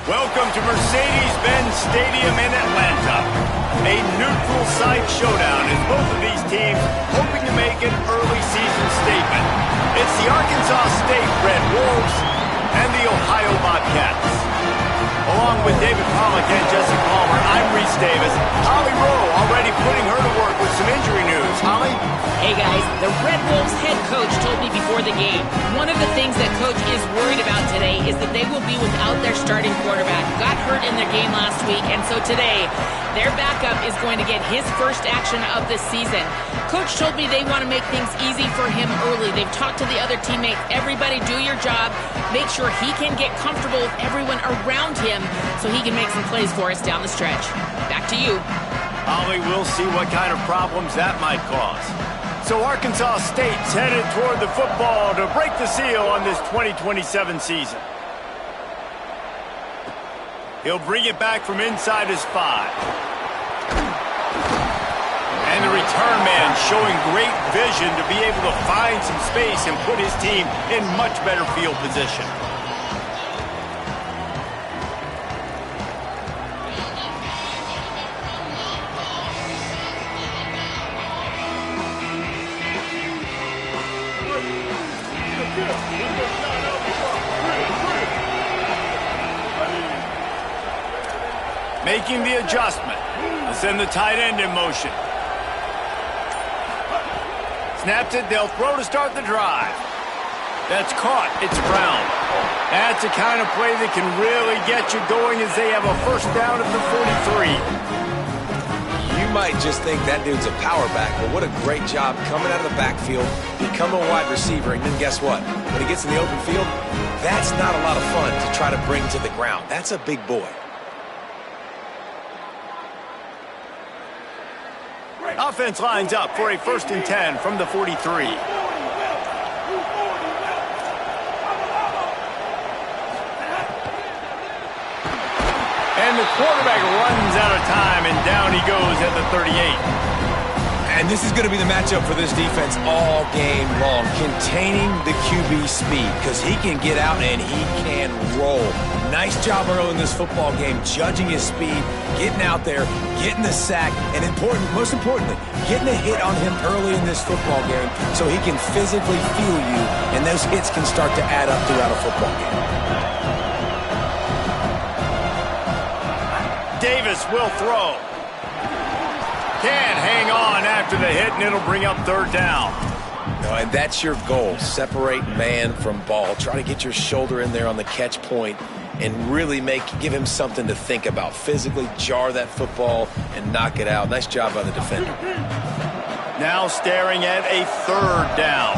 Welcome to Mercedes-Benz Stadium in Atlanta. A neutral site showdown as both of these teams hoping to make an early season statement. It's the Arkansas State Red Wolves and the Ohio Bobcats. Along with David Pollack and Jesse Palmer, I'm Reese Davis. Holly Rowe already putting her to work with some injury news. Holly? Hey guys, the Red Wolves head coach told me before the game, one of the things that coach is worried about today is that they will be without their starting quarterback. Got hurt in their game last week, and so today, their backup is going to get his first action of the season. Coach told me they want to make things easy for him early. They've talked to the other teammates. Everybody do your job. Make sure he can get comfortable with everyone around him so he can make some plays for us down the stretch. Back to you. Holly, we'll see what kind of problems that might cause. So Arkansas State's headed toward the football to break the seal on this 2027 season. He'll bring it back from inside his 5. And the return man showing great vision to be able to find some space and put his team in much better field position. Making the adjustment. They'll send the tight end in motion. Snaps it, they'll throw to start the drive. That's caught, it's Brown. That's the kind of play that can really get you going as they have a first down at the 43. You might just think that dude's a power back, but what a great job coming out of the backfield, become a wide receiver, and then guess what? When he gets in the open field, that's not a lot of fun to try to bring to the ground. That's a big boy. Offense lines up for a 1st and 10 from the 43. And the quarterback runs out of time, and down he goes at the 38. And this is going to be the matchup for this defense all game long, containing the QB speed, because he can get out and he can roll. Nice job early in this football game, judging his speed, getting out there, getting the sack, and most importantly, getting a hit on him early in this football game so he can physically feel you, and those hits can start to add up throughout a football game. Davis will throw. Can't hang on after the hit, and it'll bring up 3rd down. And that's your goal. Separate man from ball. Try to get your shoulder in there on the catch point and really give him something to think about. Physically jar that football and knock it out. Nice job by the defender. Now staring at a 3rd down.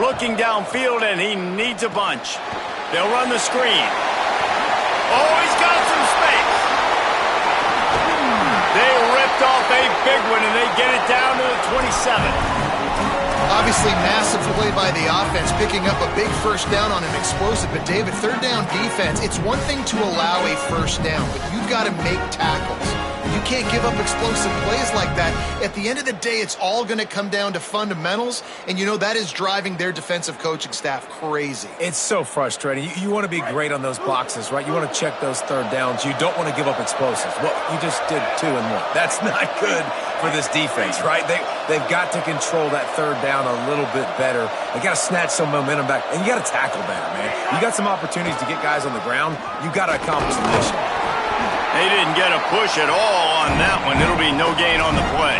Looking downfield, and he needs a bunch. They'll run the screen. Oh, he's got some space. They ripped off a big one, and they get it down to the 27. Obviously, massive play by the offense, picking up a big first down on an explosive. But, David, 3rd down defense, it's one thing to allow a first down, but you've got to make tackles. You can't give up explosive plays like that. At the end of the day, it's all going to come down to fundamentals, and you know that is driving their defensive coaching staff crazy. It's so frustrating. You want to be great on those boxes, right? You want to check those 3rd downs. You don't want to give up explosives. Well, you just did 2 and 1. That's not good for this defense, right? They've got to control that 3rd down a little bit better. They got to snatch some momentum back, and you got to tackle better, man. You got some opportunities to get guys on the ground. You got to accomplish the mission. They didn't get a push at all on that one. It'll be no gain on the play.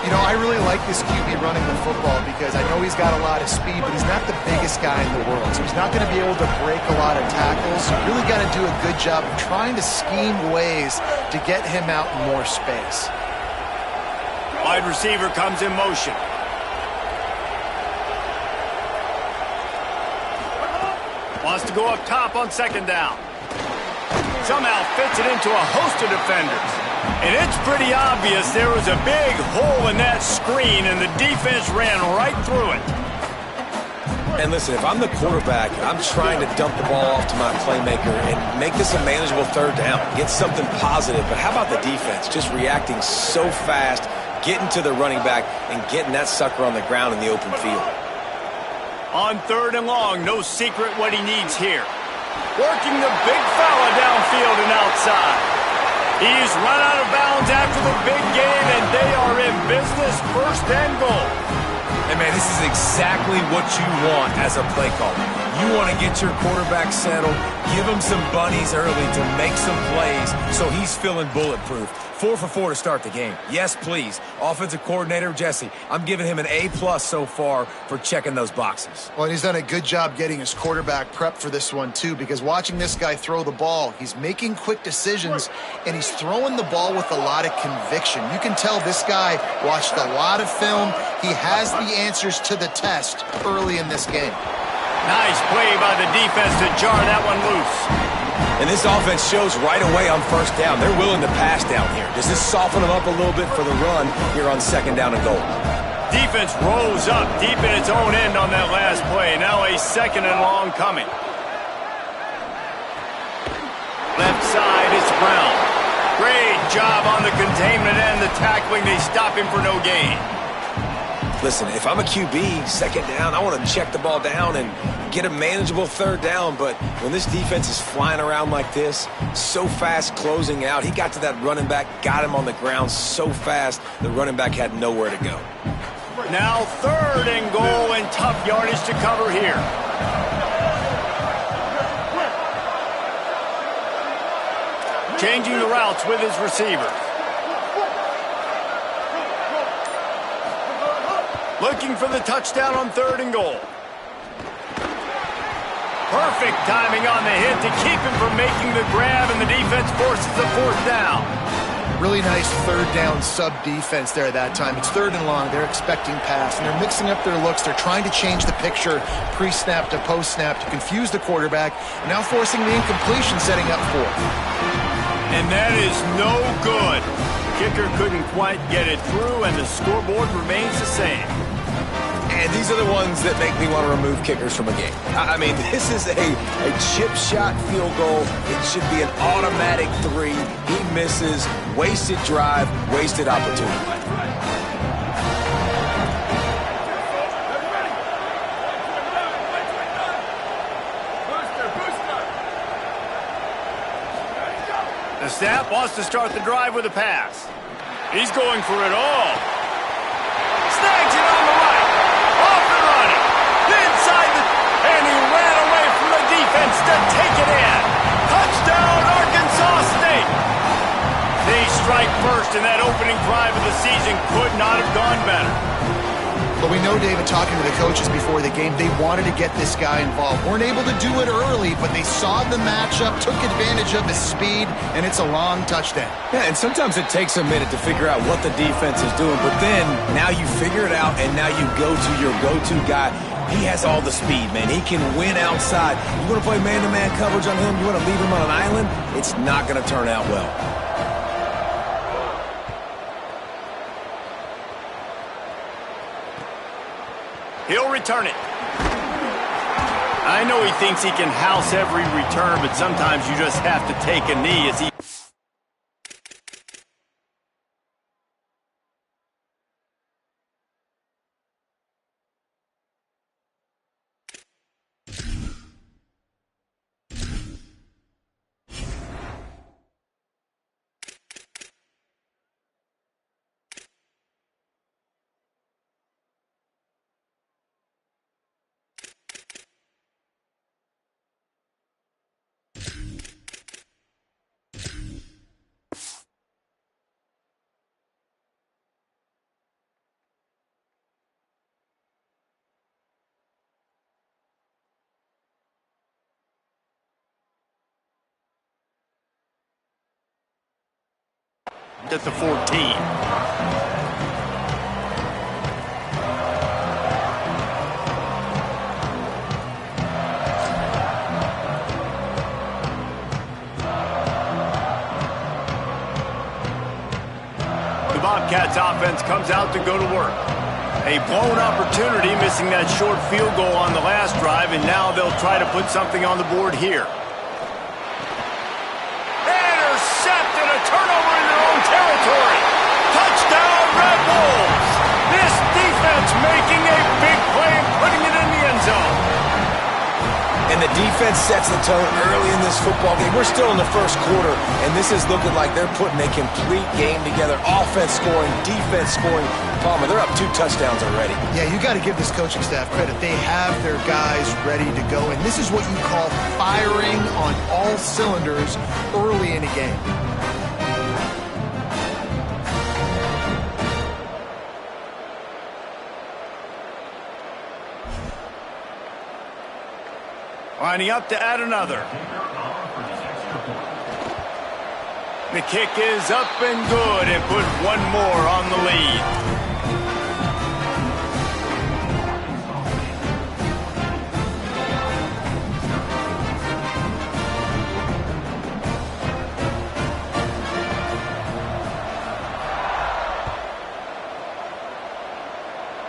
You know, I really like this QB running the football because I know he's got a lot of speed, but he's not the biggest guy in the world. So he's not going to be able to break a lot of tackles. You really got to do a good job of trying to scheme ways to get him out in more space. Wide receiver comes in motion. Wants to go up top on 2nd down. Somehow fits it into a host of defenders. And it's pretty obvious there was a big hole in that screen, and the defense ran right through it. And listen, if I'm the quarterback, I'm trying to dump the ball off to my playmaker and make this a manageable 3rd down. Get something positive. But how about the defense? Just reacting so fast, getting to the running back, and getting that sucker on the ground in the open field. On 3rd and long, no secret what he needs here. Working the big fella downfield and outside. He's run out of bounds after the big game, and they are in business, first and goal. And, man, this is exactly what you want as a play caller. You want to get your quarterback settled, give him some bunnies early to make some plays so he's feeling bulletproof. 4 for 4 to start the game. Yes, please. Offensive coordinator Jesse, I'm giving him an A+ so far for checking those boxes. Well, and he's done a good job getting his quarterback prepped for this one, too, because watching this guy throw the ball, he's making quick decisions, and he's throwing the ball with a lot of conviction. You can tell this guy watched a lot of film. He has the answers to the test early in this game. Nice play by the defense to jar that one loose. And this offense shows right away on first down. They're willing to pass down here. Does this soften them up a little bit for the run here on second down and goal? Defense rose up deep in its own end on that last play. Now a second and long coming. Left side, it's Brown. Great job on the containment and the tackling. They stop him for no gain. Listen, if I'm a QB, second down, I want to check the ball down and get a manageable third down. But when this defense is flying around like this, so fast closing out, he got to that running back, got him on the ground so fast, the running back had nowhere to go. Now third and goal and tough yardage to cover here. Changing the routes with his receiver. Looking for the touchdown on third and goal. Perfect timing on the hit to keep him from making the grab, and the defense forces the fourth down. Really nice third down sub-defense there that time. It's third and long. They're expecting pass, and they're mixing up their looks. They're trying to change the picture pre-snap to post-snap to confuse the quarterback, and now forcing the incompletion, setting up fourth. And that is no good. Kicker couldn't quite get it through, and the scoreboard remains the same. And these are the ones that make me want to remove kickers from a game. I mean, this is a chip shot field goal. It should be an automatic 3. He misses. Wasted drive, wasted opportunity. The snap wants to start the drive with a pass. He's going for it all. Snags it on the right. Off and running. Inside the... And he ran away from the defense to take it in. Touchdown, Arkansas State. They strike first, and that opening drive of the season could not have gone better. But we know, David, talking to the coaches before the game, they wanted to get this guy involved. Weren't able to do it early, but they saw the matchup, took advantage of his speed, and it's a long touchdown. Yeah, and sometimes it takes a minute to figure out what the defense is doing, but then now you figure it out, and now you go to your go-to guy. He has all the speed, man. He can win outside. You want to play man-to-man coverage on him? You want to leave him on an island? It's not going to turn out well. He'll return it. I know he thinks he can house every return, but sometimes you just have to take a knee as he... at the 14. The Bobcats offense comes out to go to work. A blown opportunity, missing that short field goal on the last drive, and now they'll try to put something on the board here. Intercepted, a turnover in their own territory. Touchdown, Red Wolves. This defense making a big play and putting it in the end zone. And the defense sets the tone early in this football game. We're still in the first quarter, and this is looking like they're putting a complete game together. Offense scoring, defense scoring. Palmer, they're up 2 touchdowns already. Yeah, you got to give this coaching staff credit. They have their guys ready to go, and this is what you call firing on all cylinders early in a game. Lining up to add another. The kick is up and good and put one more on the lead.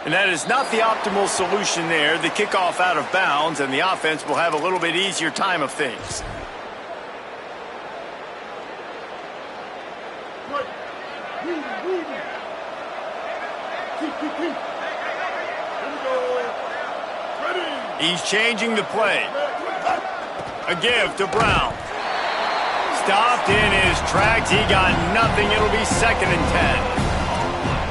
And that is not the optimal solution there. The kickoff out of bounds, and the offense will have a little bit easier time of things. He's changing the play. A give to Brown. Stopped in his tracks. He got nothing. It'll be 2nd and 10.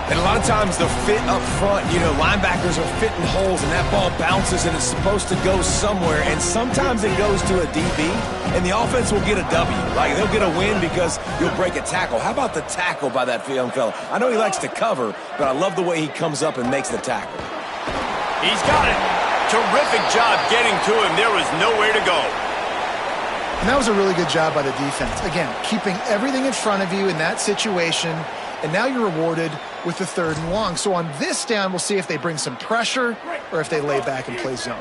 And a lot of times the fit up front, you know, linebackers are fitting holes and that ball bounces and it's supposed to go somewhere. And sometimes it goes to a DB and the offense will get a W. Like they'll get a win because you'll break a tackle. How about the tackle by that young fella? I know he likes to cover, but I love the way he comes up and makes the tackle. He's got it. Terrific job getting to him. There was nowhere to go. And that was a really good job by the defense. Again, keeping everything in front of you in that situation. And now you're rewarded with the 3rd and long. So on this down, we'll see if they bring some pressure or if they lay back and play zone.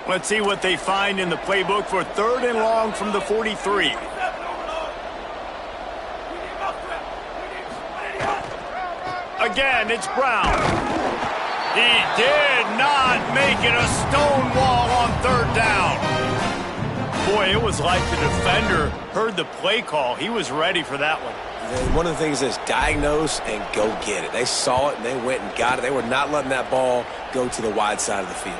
Let's see what they find in the playbook for 3rd and long from the 43. Again, it's Brown. He did not make it a stone wall on 3rd down. Boy, it was like the defender heard the play call. He was ready for that one. And one of the things is diagnose and go get it. They saw it and they went and got it. They were not letting that ball go to the wide side of the field.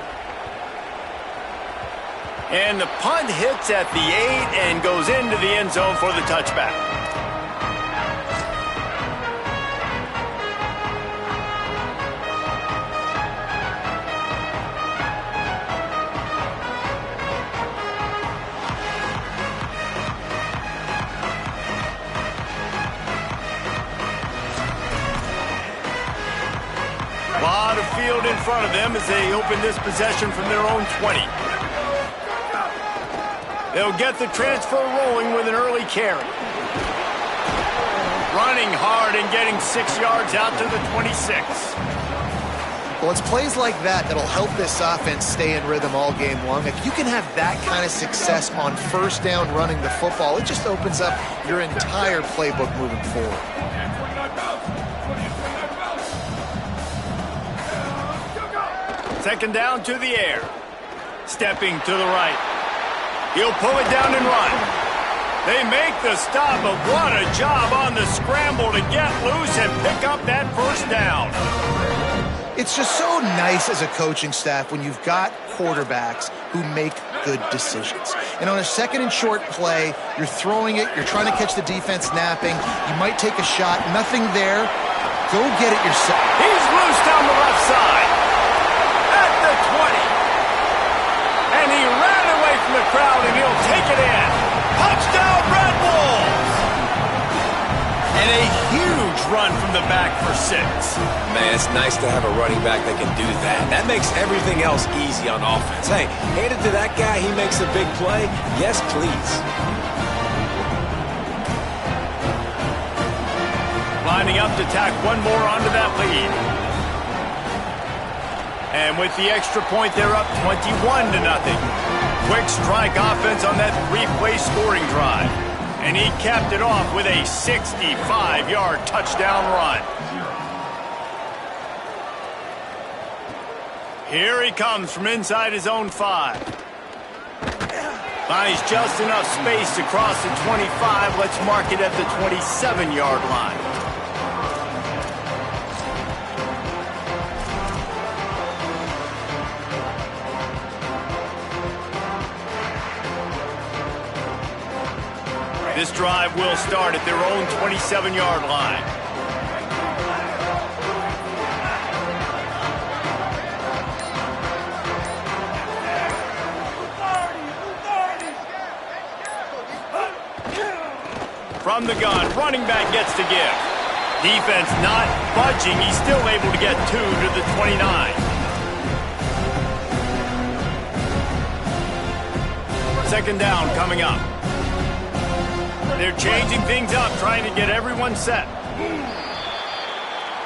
And the punt hits at the 8 and goes into the end zone for the touchback. A lot of field in front of them as they open this possession from their own 20. They'll get the transfer rolling with an early carry. Running hard and getting 6 yards out to the 26. Well, it's plays like that that'll help this offense stay in rhythm all game long. If you can have that kind of success on 1st down running the football, it just opens up your entire playbook moving forward. Second down to the air. Stepping to the right. He'll pull it down and run. They make the stop, but what a job on the scramble to get loose and pick up that 1st down. It's just so nice as a coaching staff when you've got quarterbacks who make good decisions. And on a 2nd and short play, you're throwing it, you're trying to catch the defense napping, you might take a shot, nothing there. Go get it yourself. He's loose down the left side. At the 20. And he ran away from the crowd and he'll take it in. Touchdown, Red Wolves! And a huge run from the back for 6. Man, it's nice to have a running back that can do that. That makes everything else easy on offense. Hey, hand it to that guy, he makes a big play. Yes, please. Lining up to tack one more onto that lead. And with the extra point, they're up 21-0. Quick strike offense on that 3-play scoring drive. And he capped it off with a 65-yard touchdown run. Here he comes from inside his own 5. Finds just enough space to cross the 25. Let's mark it at the 27-yard line. This drive will start at their own 27-yard line. From the gun, running back gets to give. Defense not budging. He's still able to get 2 to the 29. Second down coming up. They're changing things up, trying to get everyone set.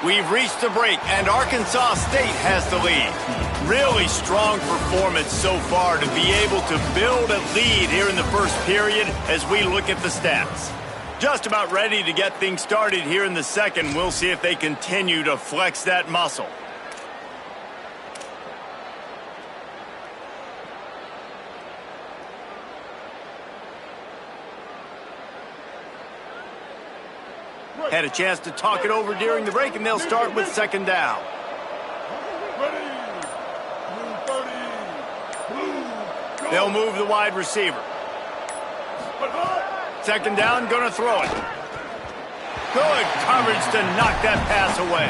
We've reached the break, and Arkansas State has the lead. Really strong performance so far to be able to build a lead here in the first period as we look at the stats. Just about ready to get things started here in the second. We'll see if they continue to flex that muscle. Had a chance to talk it over during the break, and they'll start with second down. They'll move the wide receiver. Second down, going to throw it. Good coverage to knock that pass away.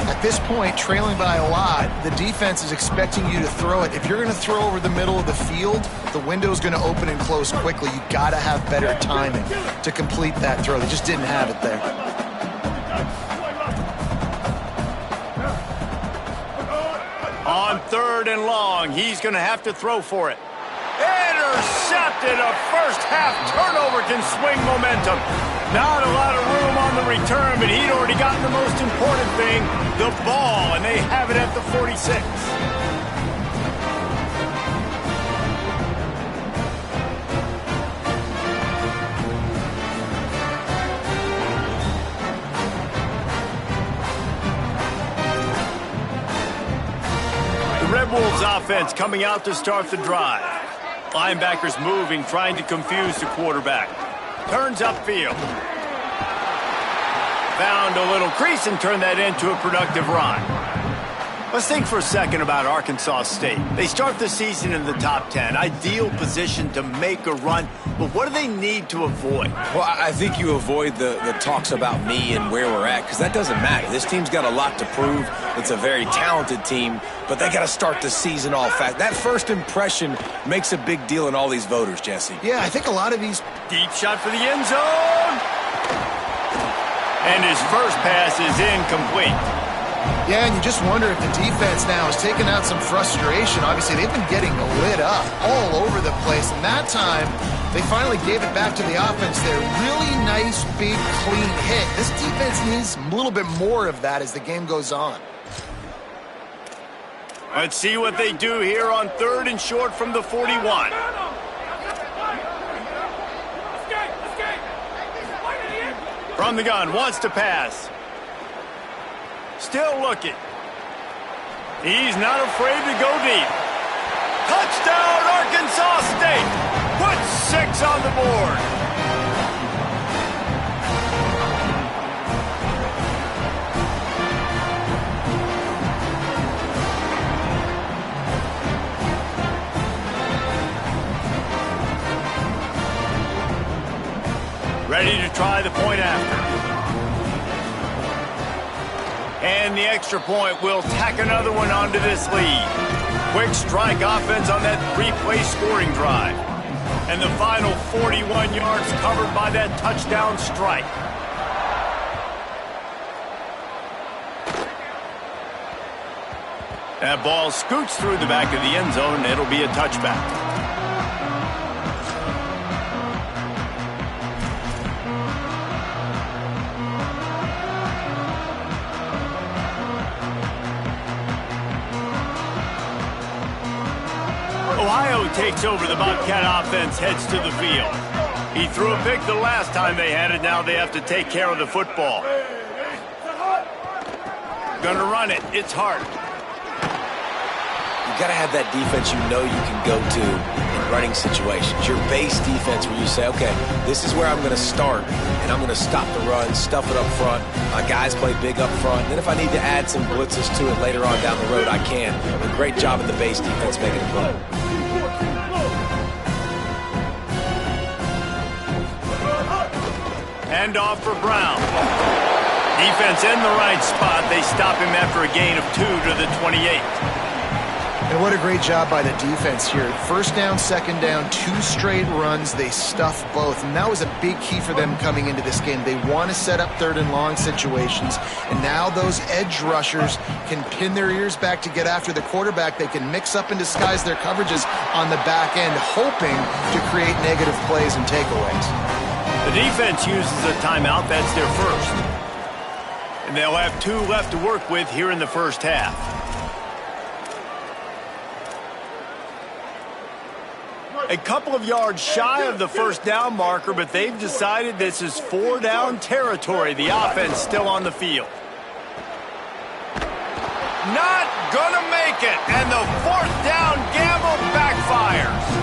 At this point, trailing by a lot, the defense is expecting you to throw it. If you're going to throw over the middle of the field, the window's going to open and close quickly. You've got to have better timing to complete that throw. They just didn't have it there. On third and long, he's going to have to throw for it. Intercepted. A first-half turnover can swing momentum. Not a lot of room on the return, but he'd already gotten the most important thing, the ball, and they have it at the 46. The Red Wolves offense coming out to start the drive. Linebackers moving, trying to confuse the quarterback. Turns upfield. Found a little crease and turned that into a productive run. Let's think for a second about Arkansas State. They start the season in the top 10. Ideal position to make a run, but what do they need to avoid? Well, I think you avoid the talks about me and where we're at, because that doesn't matter. This team's got a lot to prove. It's a very talented team, but they got to start the season off fast. That first impression makes a big deal in all these voters, Jesse. Yeah, I think a lot of these... Deep shot for the end zone. And his first pass is incomplete. Yeah, and you just wonder if the defense now has taken out some frustration. Obviously, they've been getting lit up all over the place, and that time, they finally gave it back to the offense there. Really nice, big, clean hit. This defense needs a little bit more of that as the game goes on. Let's see what they do here on third and short from the 41. From the gun, wants to pass. Still looking. He's not afraid to go deep. Touchdown, Arkansas State. Put 6 on the board. Ready to try the point after. And the extra point will tack another one onto this lead. Quick strike offense on that 3-play scoring drive. And the final 41 yards covered by that touchdown strike. That ball scoots through the back of the end zone, and it'll be a touchback. Ohio takes over. The Bobcat offense heads to the field. He threw a pick the last time they had it. Now they have to take care of the football. Gonna run it. It's hard. You got to have that defense you know you can go to in running situations. Your base defense where you say, okay, this is where I'm going to start, and I'm going to stop the run, stuff it up front. My guys play big up front. And then if I need to add some blitzes to it later on down the road, I can. A great job of the base defense making it play. Hand off for Brown. Defense in the right spot. They stop him after a gain of 2 to the 28. And what a great job by the defense here. First down, second down, 2 straight runs. They stuff both. And that was a big key for them coming into this game. They want to set up third and long situations. And now those edge rushers can pin their ears back to get after the quarterback. They can mix up and disguise their coverages on the back end, hoping to create negative plays and takeaways. The defense uses a timeout. That's their first. And they'll have 2 left to work with here in the first half. A couple of yards shy of the first down marker, but they've decided this is 4 down territory. The offense still on the field. Not gonna make it, and the 4th down gamble backfires.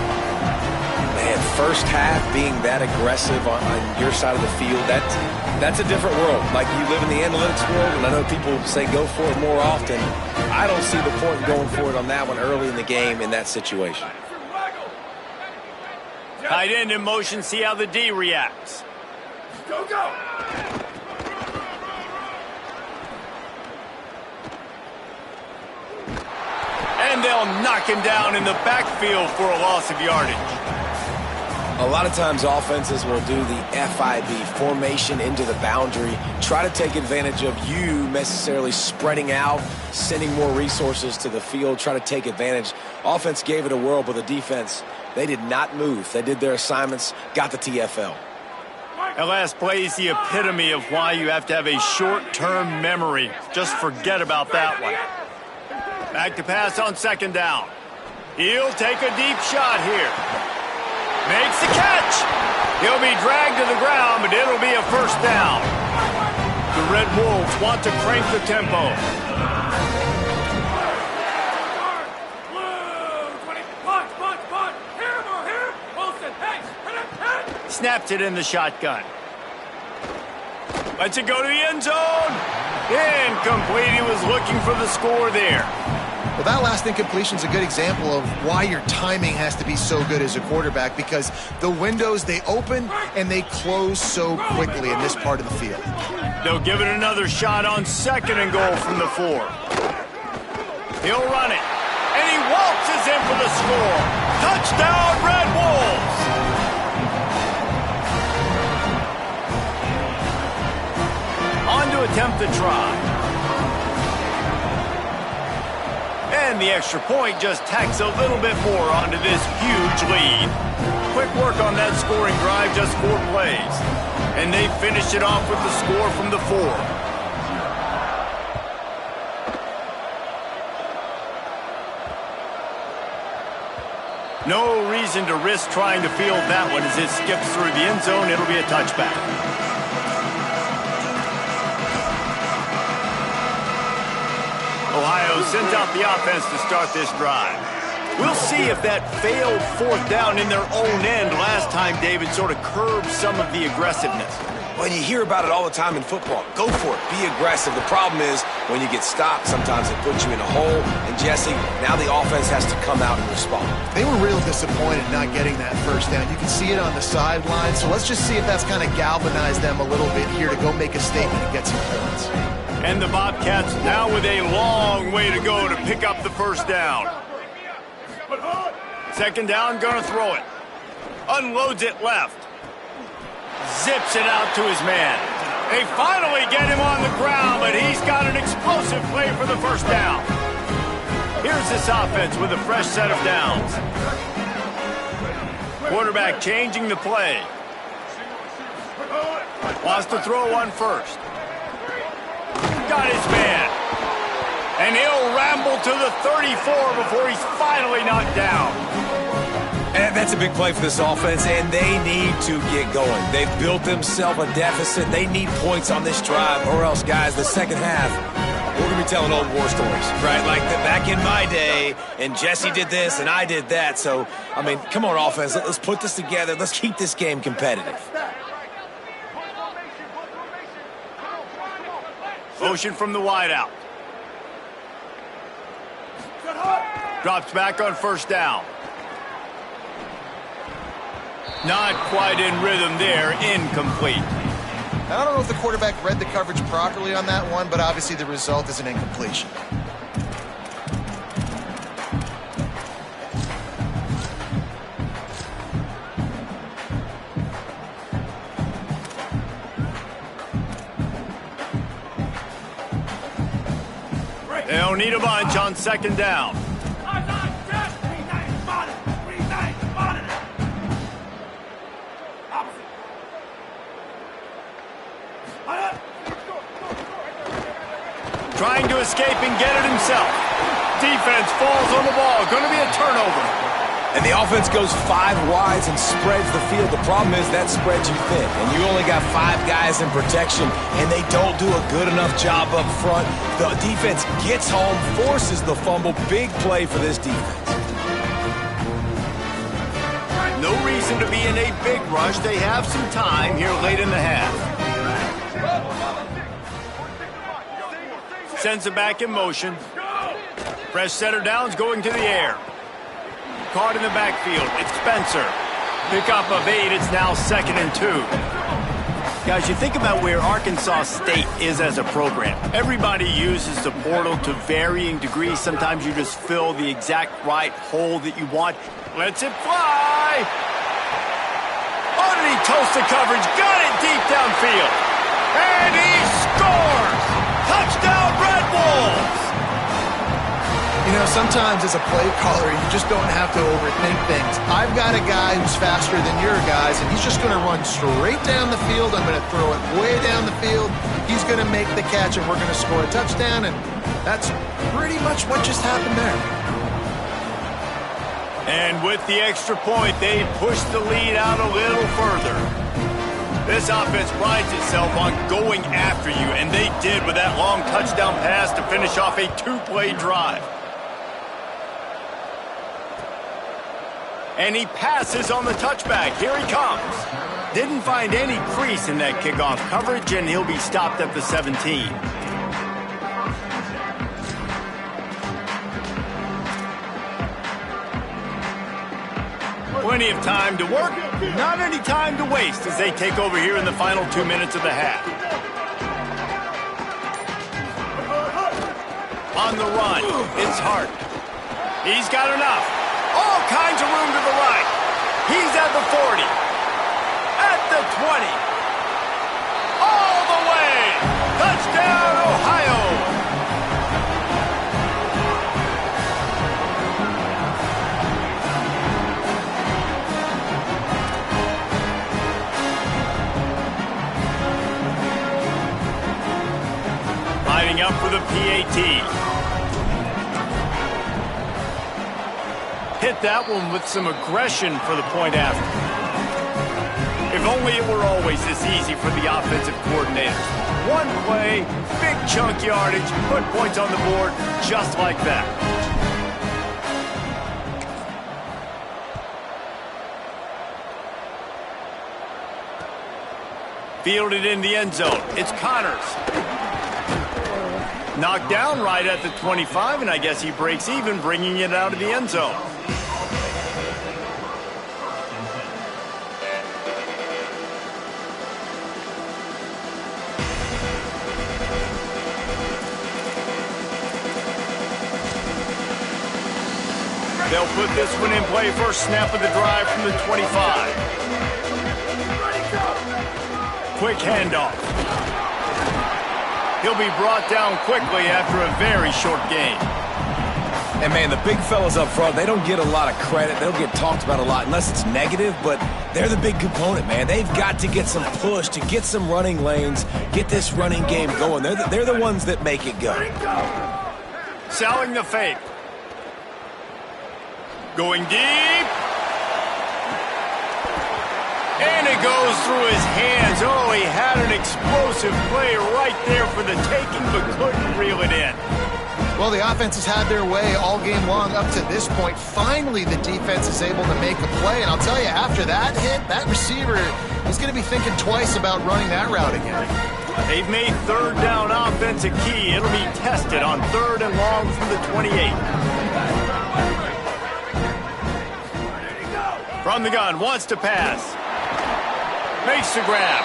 Man, first half being that aggressive on your side of the field, that's a different world. Like, you live in the analytics world, and I know people say go for it more often. I don't see the point in going for it on that one early in the game in that situation. Tight end in motion, see how the D reacts. Go, go! And they'll knock him down in the backfield for a loss of yardage. A lot of times offenses will do the FIB, formation into the boundary, try to take advantage of you necessarily spreading out, sending more resources to the field, try to take advantage. Offense gave it a whirl, but the defense, they did not move. They did their assignments, got the TFL. That last play is the epitome of why you have to have a short-term memory. Just forget about that one. Back to pass on second down. He'll take a deep shot here. Makes the catch. He'll be dragged to the ground, but it'll be a first down. The Red Wolves want to crank the tempo. Snaps it in the shotgun. Lets it go to the end zone. Incomplete. He was looking for the score there. Well, that last incompletion is a good example of why your timing has to be so good as a quarterback, because the windows, they open and they close so quickly in this part of the field. They'll give it another shot on second and goal from the 4. He'll run it, and he waltzes in for the score. Touchdown, Red Wolves! On to attempt the try. And the extra point just tacks a little bit more onto this huge lead. Quick work on that scoring drive, just 4 plays. And they finished it off with the score from the 4. No reason to risk trying to field that one as it skips through the end zone. It'll be a touchback. Ohio sends out the offense to start this drive. We'll see if that failed 4th down in their own end last time, David, sort of curbed some of the aggressiveness. Well, you hear about it all the time in football. Go for it. Be aggressive. The problem is when you get stopped, sometimes it puts you in a hole. And, Jesse, now the offense has to come out and respond. They were real disappointed not getting that first down. You can see it on the sideline. So let's just see if that's kind of galvanized them a little bit here to go make a statement and get some points. And the Bobcats now with a long way to go to pick up the first down. Second down, gonna throw it. Unloads it left. Zips it out to his man. They finally get him on the ground, but he's got an explosive play for the first down. Here's this offense with a fresh set of downs. Quarterback changing the play. Wants to throw one first. Got his man. And he'll ramble to the 34 before he's finally knocked down. And that's a big play for this offense, and they need to get going. They've built themselves a deficit. They need points on this drive, or else, guys, the second half, we're going to be telling old war stories, right? Like back in my day, and Jesse did this, and I did that. So, I mean, come on, offense. Let's put this together. Let's keep this game competitive. Motion from the wideout. Drops back on first down. Not quite in rhythm there. Incomplete. I don't know if the quarterback read the coverage properly on that one, but obviously the result is an incompletion. They don't need a bunch on second down. Trying to escape and get it himself. Defense falls on the ball. Going to be a turnover. And the offense goes 5 wides and spreads the field. The problem is that spreads you thin, and you only got 5 guys in protection, and they don't do a good enough job up front. The defense gets home, forces the fumble. Big play for this defense. No reason to be in a big rush. They have some time here late in the half. Sends it back in motion. Fresh setter downs going to the air. Caught in the backfield. It's Spencer. Pick up of 8. It's now 2nd and 2. Guys, you think about where Arkansas State is as a program. Everybody uses the portal to varying degrees. Sometimes you just fill the exact right hole that you want. Lets it fly. Oh, did he toast the coverage? Got it deep downfield. And he scores! Touchdown, Red Wolves! You know, sometimes as a play caller, you just don't have to overthink things. I've got a guy who's faster than your guys, and he's just going to run straight down the field. I'm going to throw it way down the field. He's going to make the catch, and we're going to score a touchdown, and that's pretty much what just happened there. And with the extra point, they push the lead out a little further. This offense prides itself on going after you, and they did with that long touchdown pass to finish off a 2-play drive. And he passes on the touchback. Here he comes. Didn't find any crease in that kickoff coverage, and he'll be stopped at the 17. Plenty of time to work, not any time to waste as they take over here in the final 2 minutes of the half. On the run, it's Hart. He's got enough. All kinds of room to the right. He's at the 40. At the 20. All the way. Touchdown, Ohio. Lining up for the PAT. Hit that one with some aggression for the point after. If only it were always this easy for the offensive coordinators. One play, big chunk yardage, put points on the board just like that. Fielded in the end zone. It's Connors. Knocked down right at the 25, and I guess he breaks even, bringing it out of the end zone. They'll put this one in play. First snap of the drive from the 25. Quick handoff. He'll be brought down quickly after a very short game. And, man, the big fellas up front, they don't get a lot of credit. They don't get talked about a lot unless it's negative, but they're the big component, man. They've got to get some push, to get some running lanes, get this running game going. They're the ones that make it go. Selling the fake. Going deep. And it goes through his hands. Oh, he had an explosive play right there for the taking, but couldn't reel it in. Well, the offense has had their way all game long up to this point. Finally, the defense is able to make a play. And I'll tell you, after that hit, that receiver is going to be thinking twice about running that route again. They've made third down offense a key. It'll be tested on 3rd and long from the 28. From the gun, wants to pass. Makes the grab.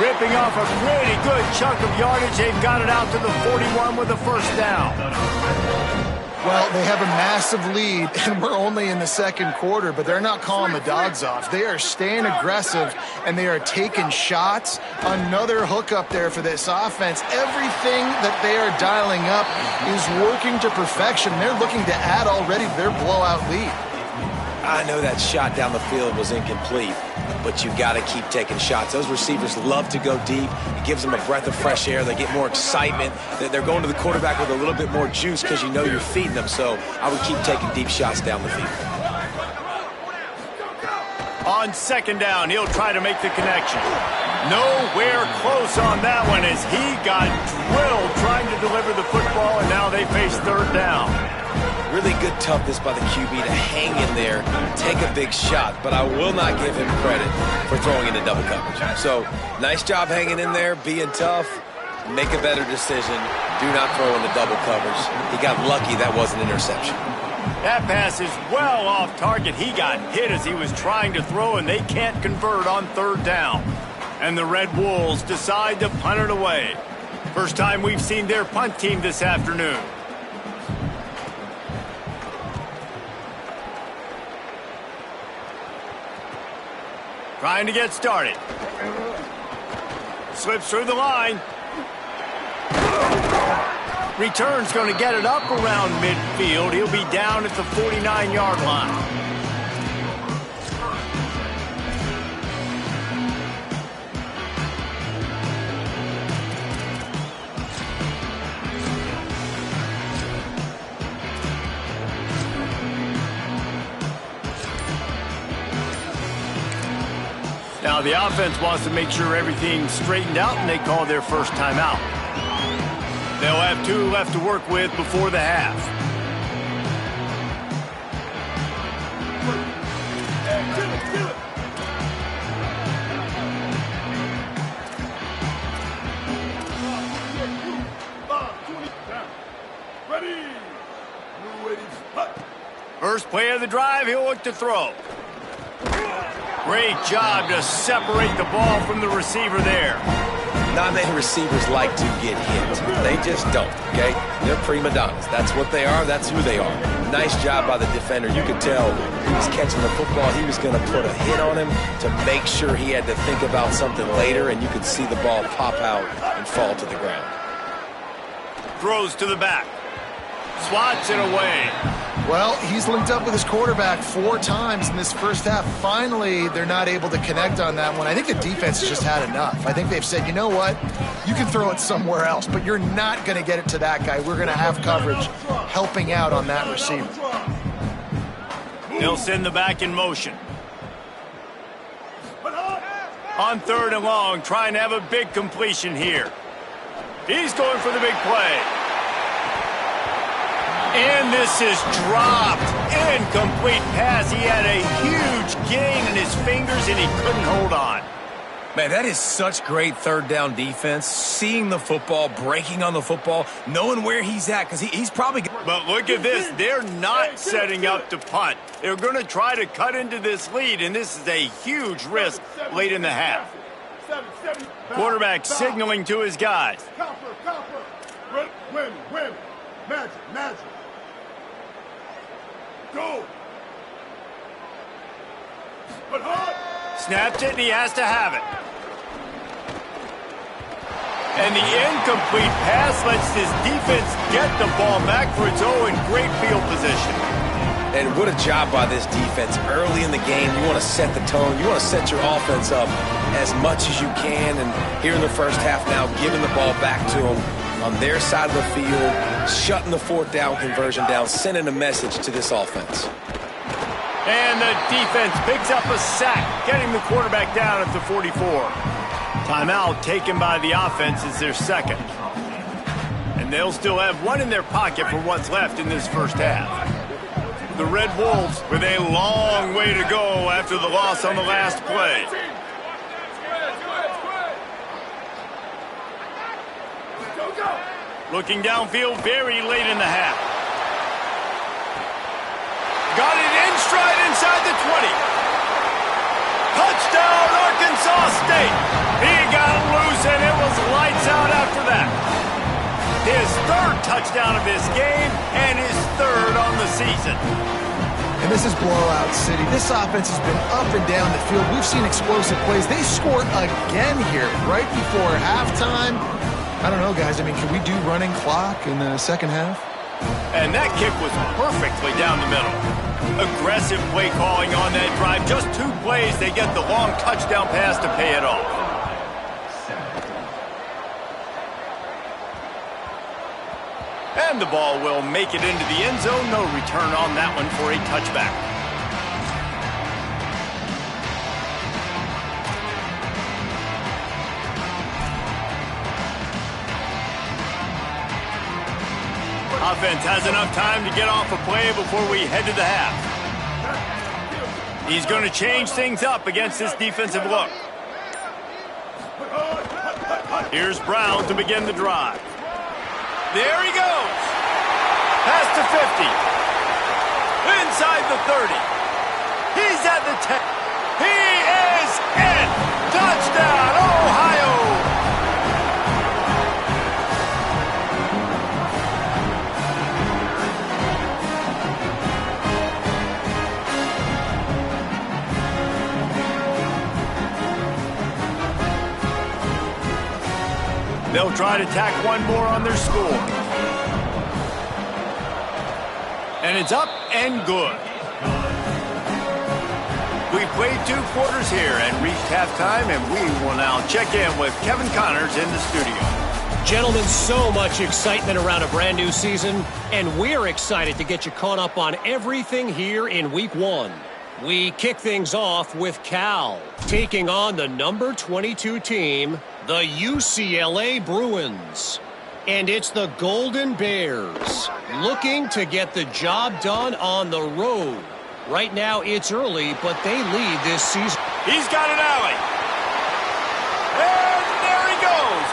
Ripping off a pretty good chunk of yardage. They've got it out to the 41 with a first down. Well, they have a massive lead, and we're only in the second quarter, but they're not calling the dogs off. They are staying aggressive, and they are taking shots. Another hook up there for this offense. Everything that they are dialing up is working to perfection. They're looking to add already to their blowout lead. I know that shot down the field was incomplete, but you got to keep taking shots. Those receivers love to go deep. It gives them a breath of fresh air. They get more excitement. They're going to the quarterback with a little bit more juice because you know you're feeding them. So I would keep taking deep shots down the field. On second down, he'll try to make the connection. Nowhere close on that one as he got drilled trying to deliver the football, and now they face third down. Really good toughness by the QB to hang in there, take a big shot, but I will not give him credit for throwing into double coverage. So, nice job hanging in there, being tough, make a better decision, do not throw into double coverage. He got lucky that was an interception. That pass is well off target. He got hit as he was trying to throw, and they can't convert on third down. And the Red Wolves decide to punt it away. First time we've seen their punt team this afternoon. Trying to get started. Slips through the line. Return's going to get it up around midfield. He'll be down at the 49-yard line. Now the offense wants to make sure everything's straightened out, and they call their first timeout. They'll have 2 left to work with before the half. First play of the drive, he'll look to throw. Great job to separate the ball from the receiver there. Not many receivers like to get hit. They just don't, okay? They're prima donnas. That's what they are. That's who they are. Nice job by the defender. You could tell he was catching the football. He was going to put a hit on him to make sure he had to think about something later, and you could see the ball pop out and fall to the ground. Throws to the back. Swats it away. Well, he's linked up with his quarterback 4 times in this first half. Finally, they're not able to connect on that one. I think the defense has just had enough. I think they've said, you know what? You can throw it somewhere else, but you're not going to get it to that guy. We're going to have coverage helping out on that receiver. They'll send the back in motion. On third and long, trying to have a big completion here. He's going for the big play. And this is dropped. Incomplete pass. He had a huge gain in his fingers, and he couldn't hold on. Man, that is such great third down defense. Seeing the football, breaking on the football, knowing where he's at, because he's probably... But look at this. They're not setting up to punt. They're going to try to cut into this lead, and this is a huge risk late in the half. Quarterback signaling to his guys. Win. Magic. Go. Snapped it, and he has to have it. And the incomplete pass lets this defense get the ball back for its own great field position. And what a job by this defense. Early in the game, you want to set the tone. You want to set your offense up as much as you can. And here in the first half now, giving the ball back to them on their side of the field, shutting the fourth down conversion down, sending a message to this offense. And the defense picks up a sack, getting the quarterback down at the 44. Timeout taken by the offense is their second. And they'll still have 1 in their pocket for what's left in this first half. The Red Wolves with a long way to go after the loss on the last play. Looking downfield very late in the half. Got it in stride inside the 20. Touchdown, Arkansas! State. He got loose, and it was lights out after that. His third touchdown of this game, and his third on the season. And this is blowout city. This offense has been up and down the field. We've seen explosive plays. They scored again here right before halftime. I don't know, guys. I mean, can we do running clock in the second half? And that kick was perfectly down the middle. Aggressive play calling on that drive. Just 2 plays, they get the long touchdown pass to pay it off. And the ball will make it into the end zone. No return on that one for a touchback. Offense has enough time to get off a play before we head to the half. He's going to change things up against this defensive look. Here's Brown to begin the drive. There he goes. Pass to 50. Inside the 30. He's at the 10. He is in. Touchdown, Ohio. They'll try to tack one more on their score. And it's up and good. We played 2 quarters here and reached halftime, and we will now check in with Kevin Connors in the studio. Gentlemen, so much excitement around a brand new season, and we're excited to get you caught up on everything here in Week 1. We kick things off with Cal, taking on the number 22 team, the UCLA Bruins. And it's the Golden Bears, looking to get the job done on the road. Right now, it's early, but they lead this season. He's got an alley. And there he goes.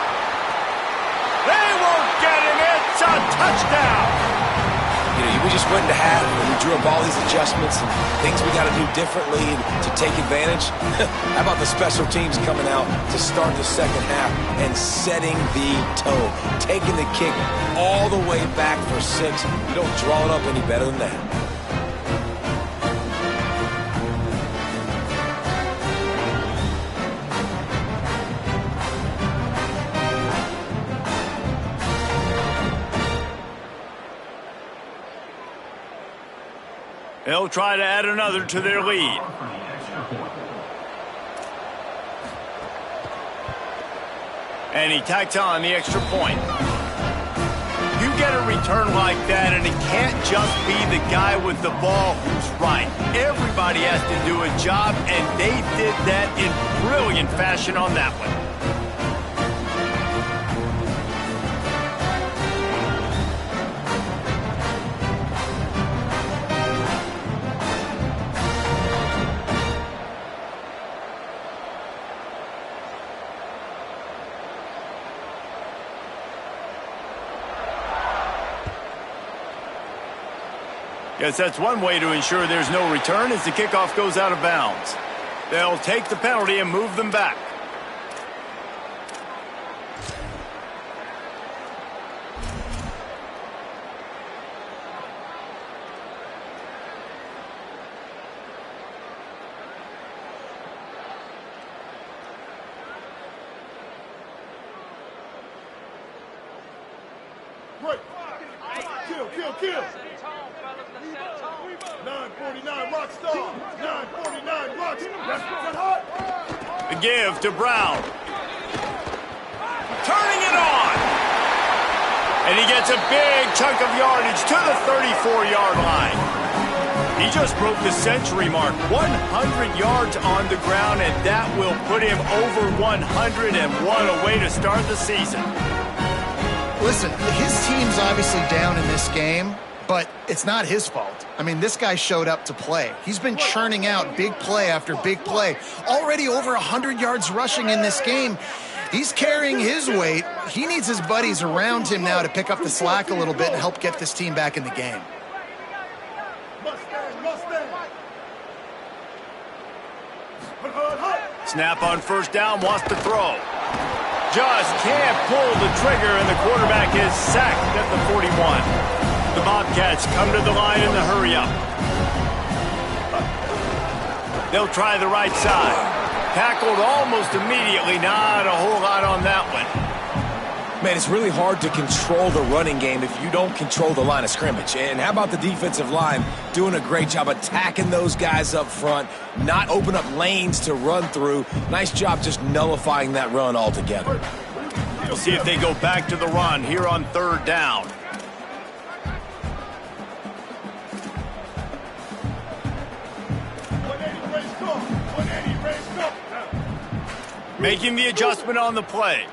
They won't get him. It's a touchdown. You know, we just went into half and we drew up all these adjustments and things we got to do differently to take advantage. How about the special teams coming out to start the second half and setting the tone, taking the kick all the way back for 6. You don't draw it up any better than that. They'll try to add another to their lead. And he tacks on the extra point. You get a return like that, and it can't just be the guy with the ball who's right. Everybody has to do a job, and they did that in brilliant fashion on that one. Guess that's one way to ensure there's no return as the kickoff goes out of bounds. They'll take the penalty and move them back. Break. Kill. 949 Rockstar. 949 Rockstar. Let's get hot. The give to Brown. Turning it on. And he gets a big chunk of yardage to the 34-yard line. He just broke the century mark. 100 yards on the ground, and that will put him over 101 away to start the season. Listen, his team's obviously down in this game, but it's not his fault. I mean, this guy showed up to play. He's been churning out big play after big play. Already over 100 yards rushing in this game. He's carrying his weight. He needs his buddies around him now to pick up the slack a little bit and help get this team back in the game. Mustang. Snap on first down, wants to throw. Just can't pull the trigger, and the quarterback is sacked at the 41. The Bobcats come to the line in the hurry-up. They'll try the right side. Tackled almost immediately. Not a whole lot on that one. Man, it's really hard to control the running game if you don't control the line of scrimmage. And how about the defensive line doing a great job attacking those guys up front, not open up lanes to run through. Nice job just nullifying that run altogether. We'll see if they go back to the run here on third down. Making the adjustment on the play.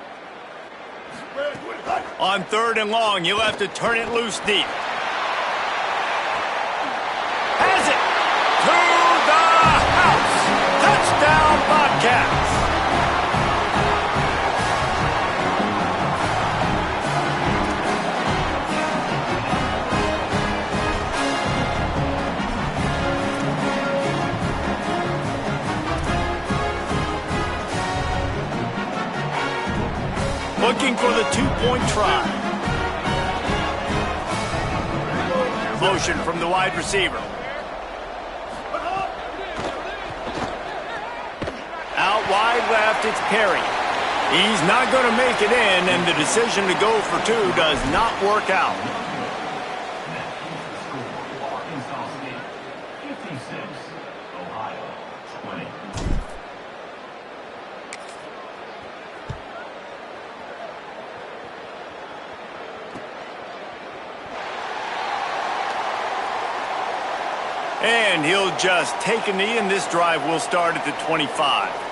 On third and long, you'll have to turn it loose deep. Has it to the house. Touchdown, Bobcats. Looking for the two-point try. Motion from the wide receiver. Out wide left, it's Perry. He's not going to make it in, and the decision to go for two does not work out. And he'll just take a knee, and this drive will start at the 25.